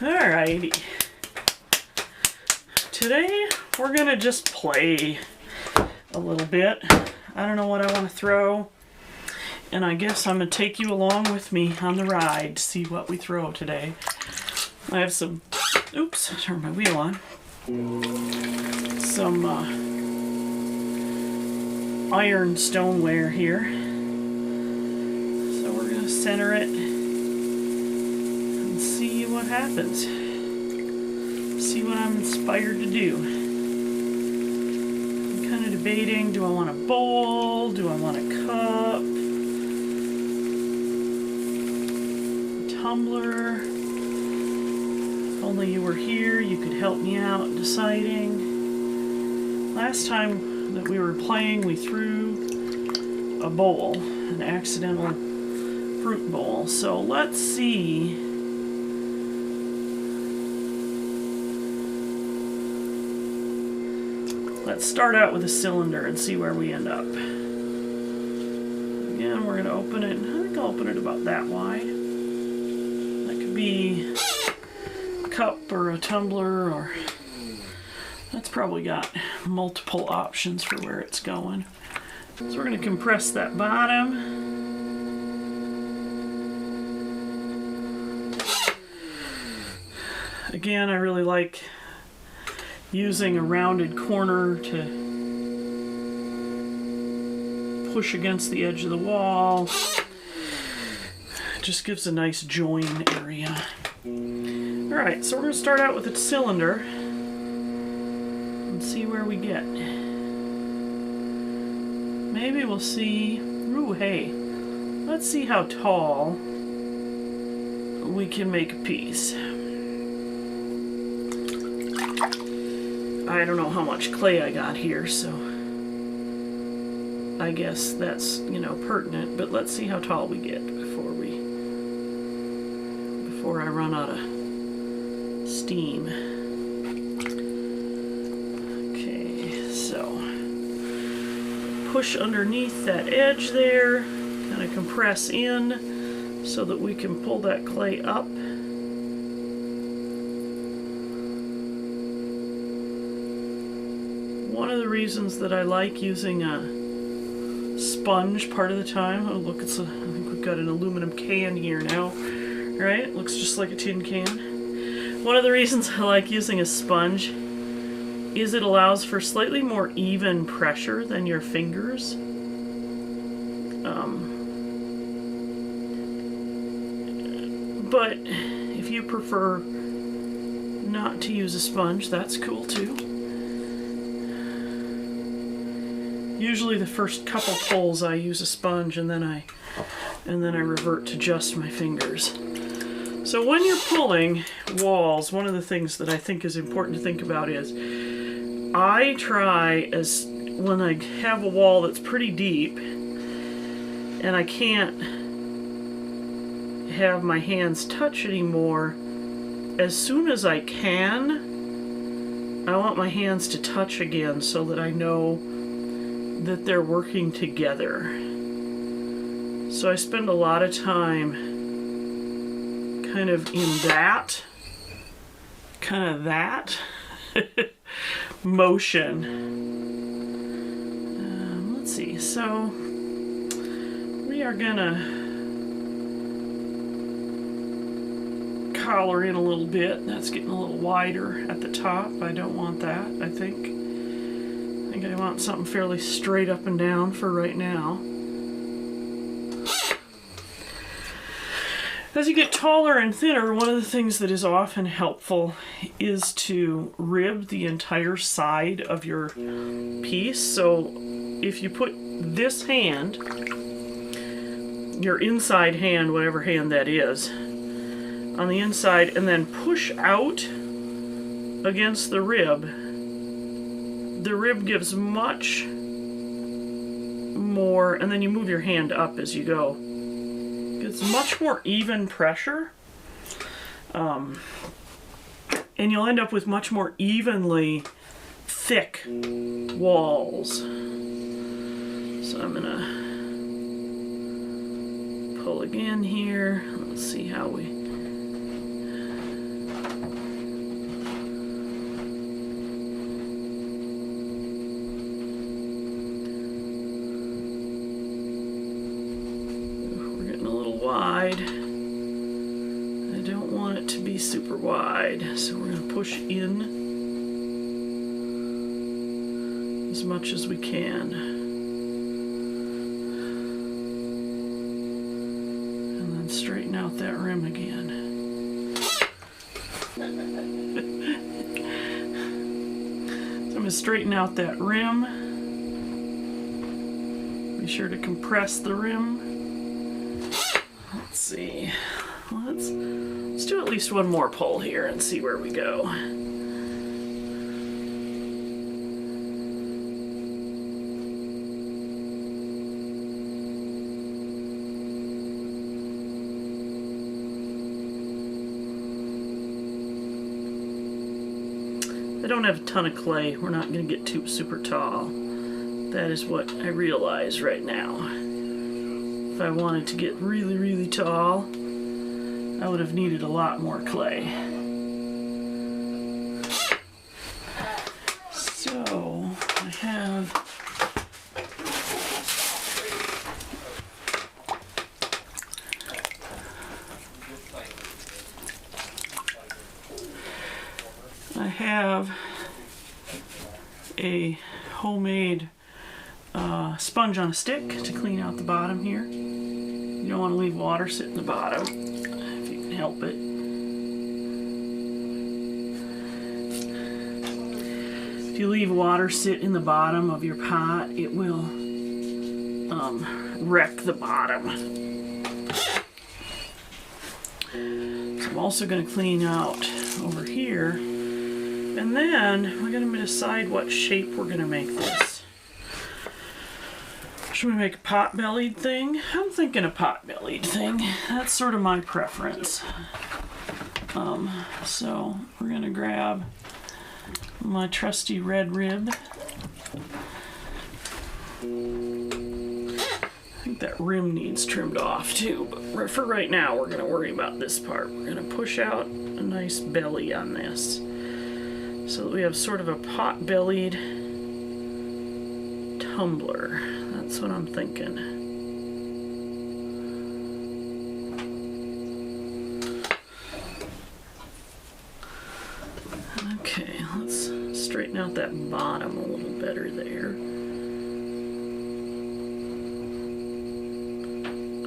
Alrighty. Today we're gonna just play a little bit. I don't know what I want to throw, and I guess I'm gonna take you along with me on the ride to see what we throw today. I have some, oops, turn my wheel on. Some iron stoneware here. So we're gonna center it and see what happens. See what I'm inspired to do. I'm kind of debating, do I want a bowl? Do I want a cup? A tumbler? If only you were here, you could help me out deciding. Last time that we were playing, we threw a bowl, an accidental fruit bowl. So let's see. Let's start out with a cylinder and see where we end up. Again, we're going to open it. I think I'll open it about that wide. That could be a cup or a tumbler, or that's probably got multiple options for where it's going. So we're going to compress that bottom. Again, I really like using a rounded corner to push against the edge of the wall. It just gives a nice join area. Alright, so we're going to start out with a cylinder and see where we get. Maybe we'll see, ooh, hey, let's see how tall we can make a piece. I don't know how much clay I got here, so I guess that's, pertinent, but let's see how tall we get before I run out of steam. Okay, so push underneath that edge there, kind of compress in so that we can pull that clay up. One of the reasons that I like using a sponge part of the time, oh look, I think we've got an aluminum can here now, right? It looks just like a tin can. One of the reasons I like using a sponge is it allows for slightly more even pressure than your fingers. But if you prefer not to use a sponge, that's cool too. Usually the first couple pulls I use a sponge, and then I revert to just my fingers. So when you're pulling walls, one of the things that I think is important to think about is I try, as when I have a wall that's pretty deep and I can't have my hands touch anymore, as soon as I can, I want my hands to touch again so that I know that they're working together. So I spend a lot of time kind of in that motion. Let's see, so we are gonna collar in a little bit. That's getting a little wider at the top. I don't want that, I think I want something fairly straight up and down for right now. As you get taller and thinner, one of the things that is often helpful is to rib the entire side of your piece. So if you put this hand, your inside hand, whatever hand that is, on the inside, and then push out against the rib gives much more, and then you move your hand up as you go. It's much more even pressure, and you'll end up with much more evenly thick walls. So I'm gonna pull again here. Let's see how we I don't want it to be super wide, so we're going to push in as much as we can. And then straighten out that rim again. So I'm going to straighten out that rim. Be sure to compress the rim. Let's see. Let's do at least one more pull here and see where we go. I don't have a ton of clay. We're not going to get too super tall. That is what I realize right now. If I wanted to get really, really tall, I would have needed a lot more clay. So I have a homemade sponge on a stick to clean out the bottom here. You don't want to leave water sit in the bottom if you can help it. If you leave water sit in the bottom of your pot, it will wreck the bottom. So I'm also going to clean out over here, and then we're going to decide what shape we're going to make this. Should we make a pot-bellied thing? I'm thinking a pot-bellied thing. That's sort of my preference. So we're going to grab my trusty red rib. I think that rim needs trimmed off too, but for right now we're going to worry about this part. We're going to push out a nice belly on this so that we have sort of a pot-bellied tumbler. That's what I'm thinking. Okay, let's straighten out that bottom a little better there.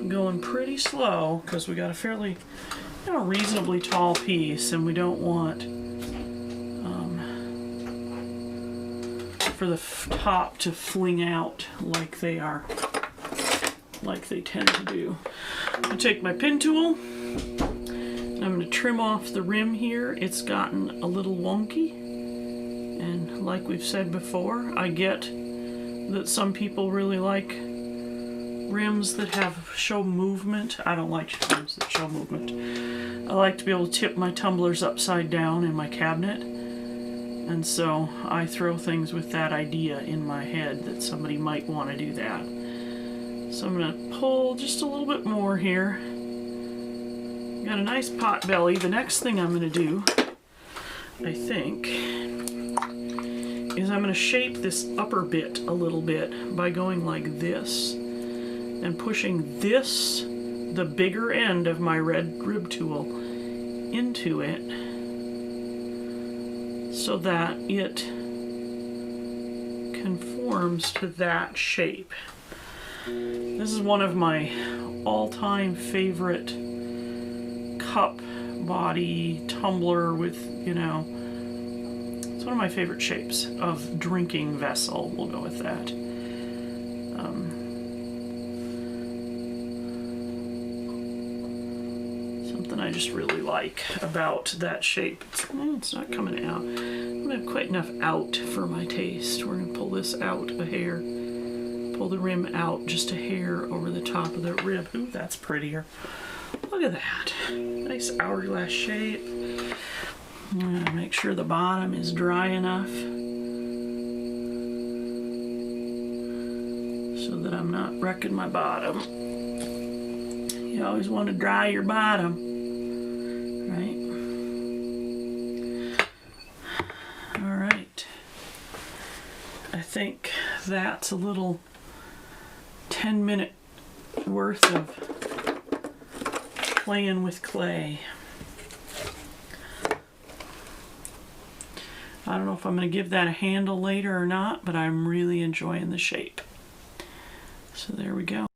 Going pretty slow because we got a fairly, reasonably tall piece, and we don't want for the top to fling out like they tend to do. I'm going to take my pin tool and I'm going to trim off the rim here. It's gotten a little wonky, and like we've said before, I get that some people really like rims that show movement. I don't like rims that show movement. I like to be able to tip my tumblers upside down in my cabinet, and so I throw things with that idea in my head that somebody might want to do that. So I'm going to pull just a little bit more here. Got a nice pot belly. The next thing I'm going to do, I think, is I'm going to shape this upper bit a little bit by going like this and pushing this, the bigger end of my red rib tool, into it so that it conforms to that shape. This is one of my all-time favorite cup body tumbler with, it's one of my favorite shapes of drinking vessel. We'll go with that. Something I just really like about that shape. It's not coming out. I don't have quite enough out for my taste. We're going to pull this out a hair. Pull the rim out just a hair over the top of the rib. Ooh, that's prettier. Look at that. Nice hourglass shape. I'm going to make sure the bottom is dry enough so that I'm not wrecking my bottom. You always want to dry your bottom, right? All right. I think that's a little 10-minute worth of playing with clay. I don't know if I'm going to give that a handle later or not, but I'm really enjoying the shape. So there we go.